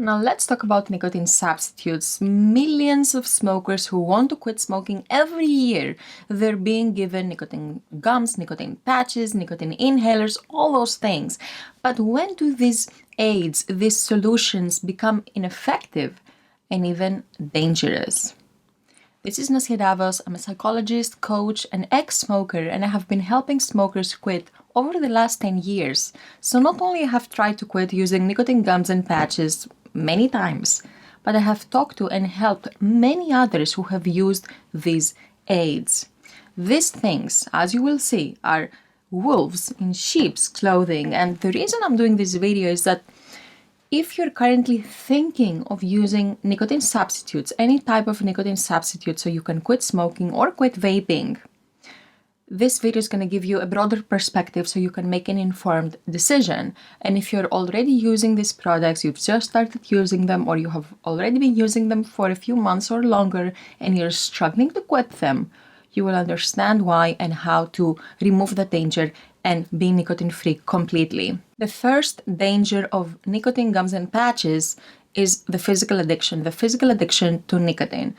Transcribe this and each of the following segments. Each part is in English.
Now let's talk about nicotine substitutes. Millions of smokers who want to quit smoking every year, they're being given nicotine gums, nicotine patches, nicotine inhalers, all those things. But when do these aids, these solutions become ineffective and even dangerous? This is Nasia Davos. I'm a psychologist, coach, and ex-smoker, and I have been helping smokers quit over the last 10 years. So not only have I tried to quit using nicotine gums and patches many times, but I have talked to and helped many others who have used these aids. These things, as you will see, are wolves in sheep's clothing, and the reason I'm doing this video is that if you're currently thinking of using nicotine substitutes, any type of nicotine substitute so you can quit smoking or quit vaping, this video is going to give you a broader perspective so you can make an informed decision. And if you're already using these products, you've just started using them, or you have already been using them for a few months or longer and you're struggling to quit them, you will understand why and how to remove the danger and be nicotine-free completely. The first danger of nicotine gums and patches is the physical addiction to nicotine.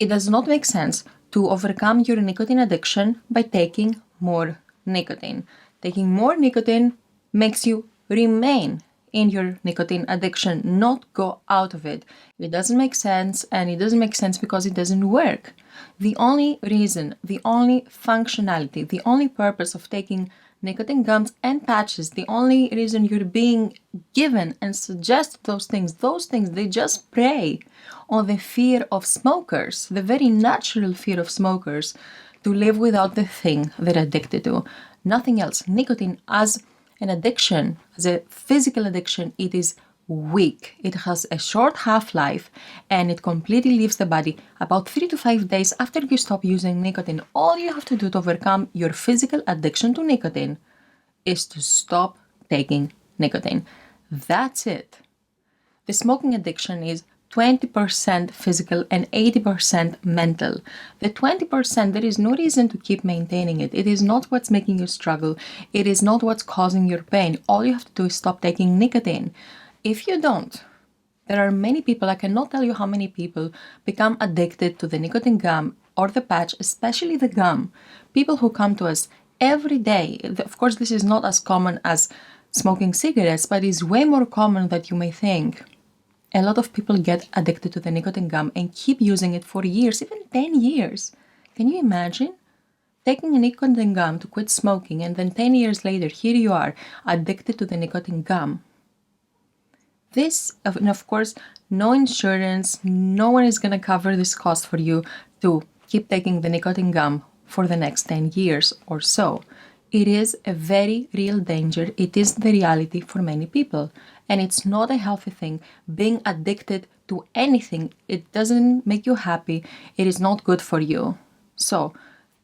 It does not make sense to overcome your nicotine addiction by taking more nicotine. Taking more nicotine makes you remain in your nicotine addiction, not go out of it. It doesn't make sense, and it doesn't make sense because it doesn't work. The only reason, the only functionality, the only purpose of taking nicotine gums and patches, the only reason you're being given and suggested those things, they just prey on the fear of smokers, the very natural fear of smokers to live without the thing they're addicted to. Nothing else. Nicotine as an addiction, as a physical addiction, it is weak. It has a short half-life and it completely leaves the body about 3 to 5 days after you stop using nicotine. All you have to do to overcome your physical addiction to nicotine is to stop taking nicotine. That's it. The smoking addiction is 20% physical and 80% mental. The 20%, there is no reason to keep maintaining it. It is not what's making you struggle. It is not what's causing your pain. All you have to do is stop taking nicotine. If you don't, there are many people, I cannot tell you how many people become addicted to the nicotine gum or the patch, especially the gum. People who come to us every day. Of course, this is not as common as smoking cigarettes, but it's way more common than you may think. A lot of people get addicted to the nicotine gum and keep using it for years, even 10 years. Can you imagine? Taking a nicotine gum to quit smoking, and then 10 years later, here you are, addicted to the nicotine gum. This, and of course, no insurance, no one is going to cover this cost for you to keep taking the nicotine gum for the next 10 years or so. It is a very real danger. It is the reality for many people. And it's not a healthy thing. Being addicted to anything, it doesn't make you happy. It is not good for you. So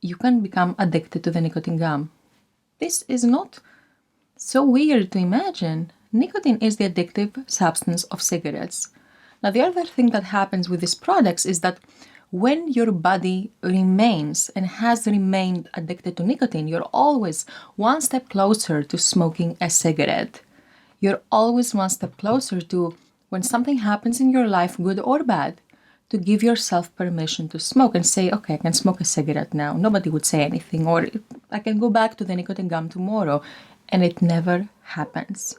you can become addicted to the nicotine gum. This is not so weird to imagine. Nicotine is the addictive substance of cigarettes. Now, the other thing that happens with these products is that when your body remains and has remained addicted to nicotine, you're always one step closer to smoking a cigarette. You're always one step closer to, when something happens in your life, good or bad, to give yourself permission to smoke and say, okay, I can smoke a cigarette now. Nobody would say anything, or I can go back to the nicotine gum tomorrow. And it never happens.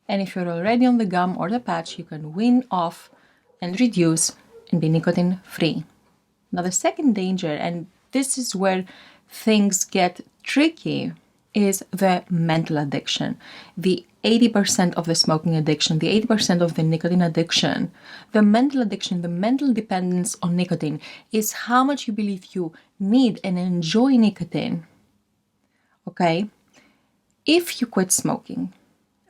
And if you're already on the gum or the patch, you can wean off and reduce and be nicotine-free. Now, the second danger, and this is where things get tricky, is the mental addiction. The 80% of the smoking addiction, the 80% of the nicotine addiction, the mental addiction, the mental dependence on nicotine is how much you believe you need and enjoy nicotine. Okay? If you quit smoking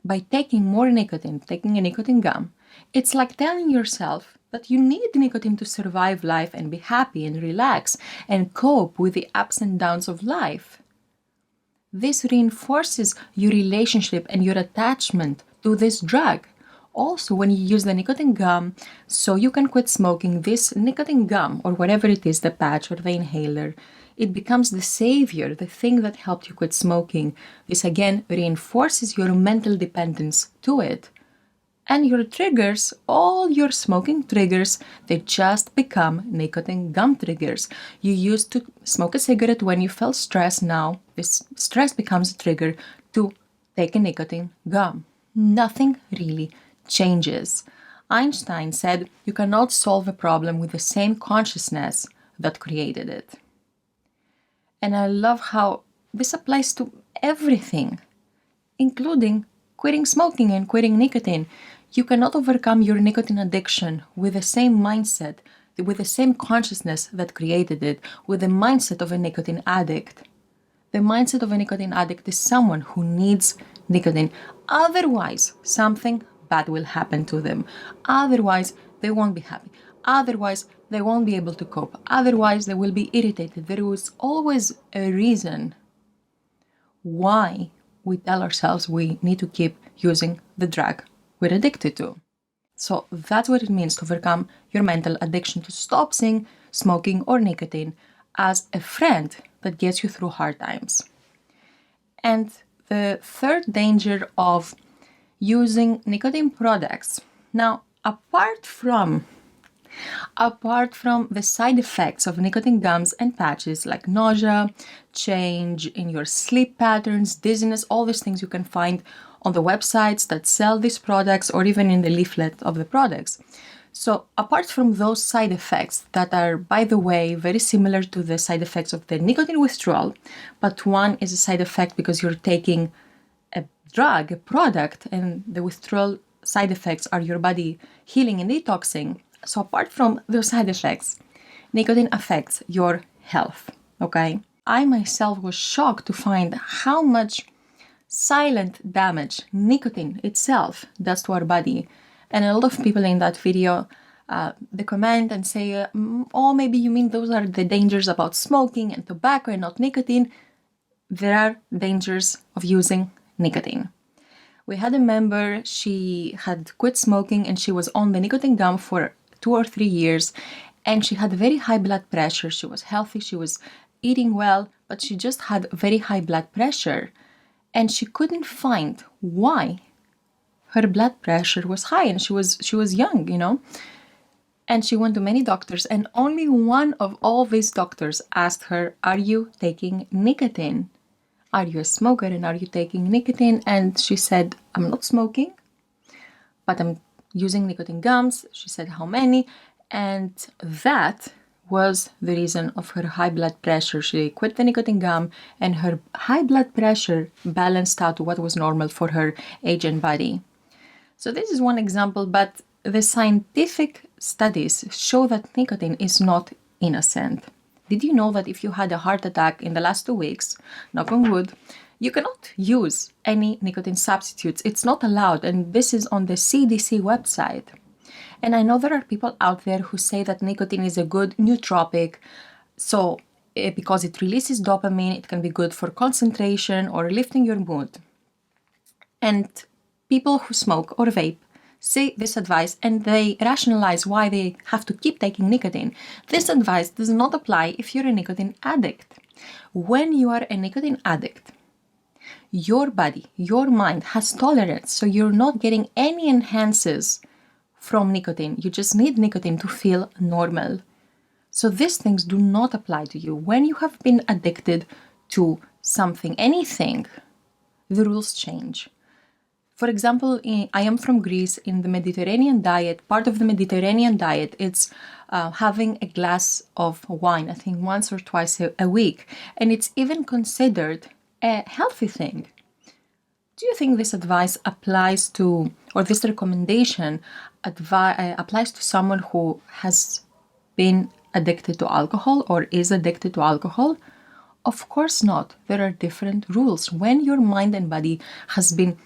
by taking more nicotine, taking a nicotine gum, it's like telling yourself that you need nicotine to survive life and be happy and relax and cope with the ups and downs of life. This reinforces your relationship and your attachment to this drug. Also, when you use the nicotine gum, so you can quit smoking, this nicotine gum, or whatever it is, the patch or the inhaler, it becomes the savior, the thing that helped you quit smoking. This again reinforces your mental dependence to it. And your triggers, all your smoking triggers, they just become nicotine gum triggers. You used to smoke a cigarette when you felt stressed. Now this stress becomes a trigger to take a nicotine gum. Nothing really changes. Einstein said you cannot solve a problem with the same consciousness that created it. And I love how this applies to everything, including quitting smoking and quitting nicotine. You cannot overcome your nicotine addiction with the same mindset, with the same consciousness that created it, with the mindset of a nicotine addict. The mindset of a nicotine addict is someone who needs nicotine. Otherwise, something bad will happen to them. Otherwise, they won't be happy. Otherwise, they won't be able to cope. Otherwise, they will be irritated. There is always a reason why we tell ourselves we need to keep using the drug we're addicted to. So that's what it means to overcome your mental addiction, to stop seeing smoking or nicotine as a friend that gets you through hard times. And the third danger of using nicotine products. Now, apart from the side effects of nicotine gums and patches like nausea, change in your sleep patterns, dizziness, all these things you can find on the websites that sell these products or even in the leaflet of the products. So apart from those side effects that are, by the way, very similar to the side effects of the nicotine withdrawal, but one is a side effect because you're taking a drug, a product, and the withdrawal side effects are your body healing and detoxing. So apart from those side effects, nicotine affects your health, okay? I myself was shocked to find how much silent damage nicotine itself does to our body. And a lot of people in that video, they comment and say, oh, maybe you mean those are the dangers about smoking and tobacco and not nicotine. There are dangers of using nicotine. We had a member, she had quit smoking and she was on the nicotine gum for 2 or 3 years, and she had very high blood pressure. She was healthy, she was eating well, but she just had very high blood pressure, and she couldn't find why her blood pressure was high, and she was young, you know. And she went to many doctors, and only one of all these doctors asked her, are you taking nicotine? Are you a smoker and are you taking nicotine? And she said, I'm not smoking, but I'm using nicotine gums. She said how many, and that was the reason of her high blood pressure. She quit the nicotine gum and her high blood pressure balanced out to what was normal for her age and body. So this is one example, but the scientific studies show that nicotine is not innocent. Did you know that if you had a heart attack in the last 2 weeks, knock on wood, you cannot use any nicotine substitutes. It's not allowed, and this is on the CDC website. And I know there are people out there who say that nicotine is a good nootropic, so because it releases dopamine, it can be good for concentration or lifting your mood. And people who smoke or vape see this advice and they rationalize why they have to keep taking nicotine. This advice does not apply if you're a nicotine addict. When you are a nicotine addict, your body, your mind has tolerance, so you're not getting any enhances from nicotine. You just need nicotine to feel normal. So these things do not apply to you. When you have been addicted to something, anything, the rules change. For example, I am from Greece. In the Mediterranean diet, part of the Mediterranean diet, it's having a glass of wine, I think once or twice a week. And it's even considered a healthy thing. Do you think this advice applies to, or this recommendation applies to someone who has been addicted to alcohol or is addicted to alcohol? Of course not. There are different rules. When your mind and body has been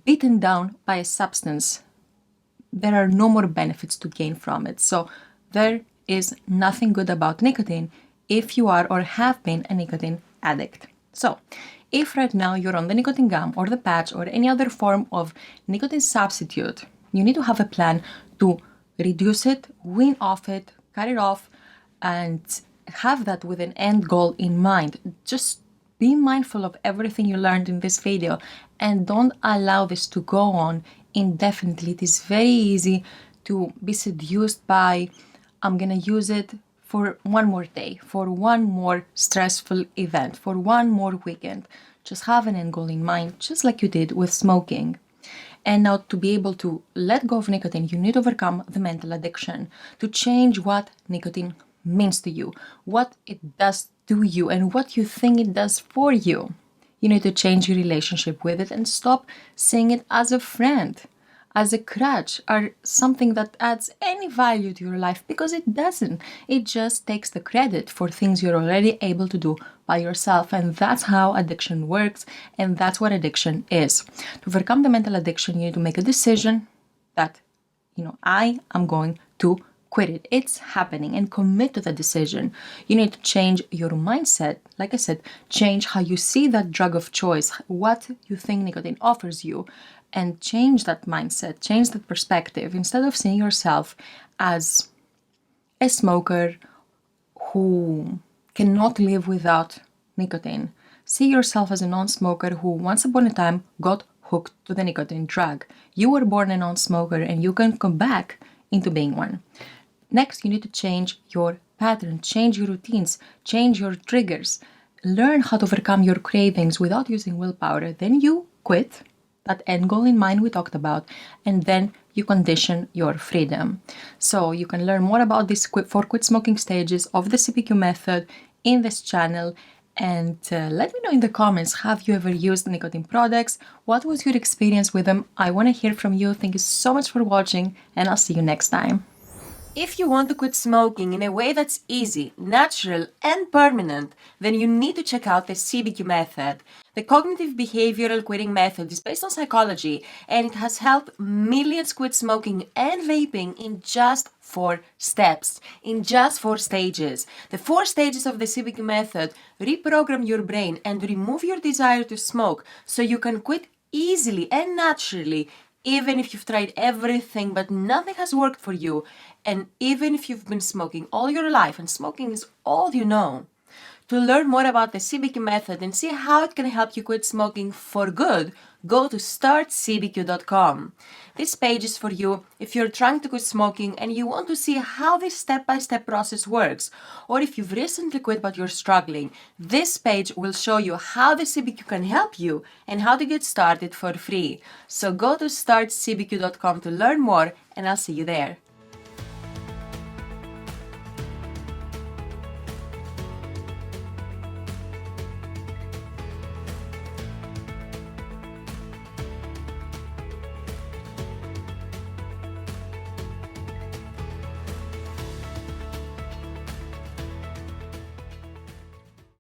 beaten down by a substance, there are no more benefits to gain from it. So there is nothing good about nicotine if you are or have been a nicotine addict. So if right now you're on the nicotine gum or the patch or any other form of nicotine substitute, you need to have a plan to reduce it, wean off it, cut it off, and have that with an end goal in mind. Just be mindful of everything you learned in this video and don't allow this to go on indefinitely. It is very easy to be seduced by, I'm gonna use it for one more day, for one more stressful event, for one more weekend. Just have an end goal in mind, just like you did with smoking. And now, to be able to let go of nicotine, you need to overcome the mental addiction, to change what nicotine means to you, what it does to you, and what you think it does for you. You need to change your relationship with it and stop seeing it as a friend, as a crutch, or something that adds any value to your life, because it doesn't. It just takes the credit for things you're already able to do by yourself. And that's how addiction works, and that's what addiction is. To overcome the mental addiction, you need to make a decision that, I am going to quit it. It's happening, and commit to the decision. You need to change your mindset. Like I said, change how you see that drug of choice, what you think nicotine offers you, and change that mindset, change that perspective. Instead of seeing yourself as a smoker who cannot live without nicotine, see yourself as a non-smoker who once upon a time got hooked to the nicotine drug. You were born a non-smoker and you can come back into being one. Next, you need to change your pattern, change your routines, change your triggers. Learn how to overcome your cravings without using willpower. Then you quit, that end goal in mind we talked about, and then you condition your freedom. So you can learn more about these 4 quit smoking stages of the CBQ method in this channel. And let me know in the comments, have you ever used nicotine products? What was your experience with them? I want to hear from you. Thank you so much for watching, and I'll see you next time. If you want to quit smoking in a way that's easy, natural, and permanent, then you need to check out the CBQ method. The cognitive behavioral quitting method is based on psychology, and it has helped millions quit smoking and vaping in just 4 steps, in just 4 stages. The 4 stages of the CBQ method reprogram your brain and remove your desire to smoke so you can quit easily and naturally, even if you've tried everything but nothing has worked for you, and even if you've been smoking all your life and smoking is all you know. To learn more about the CBQ method and see how it can help you quit smoking for good, go to startcbq.com. This page is for you if you're trying to quit smoking and you want to see how this step-by-step process works, or if you've recently quit but you're struggling. This page will show you how the CBQ can help you and how to get started for free. So go to startcbq.com to learn more, and I'll see you there.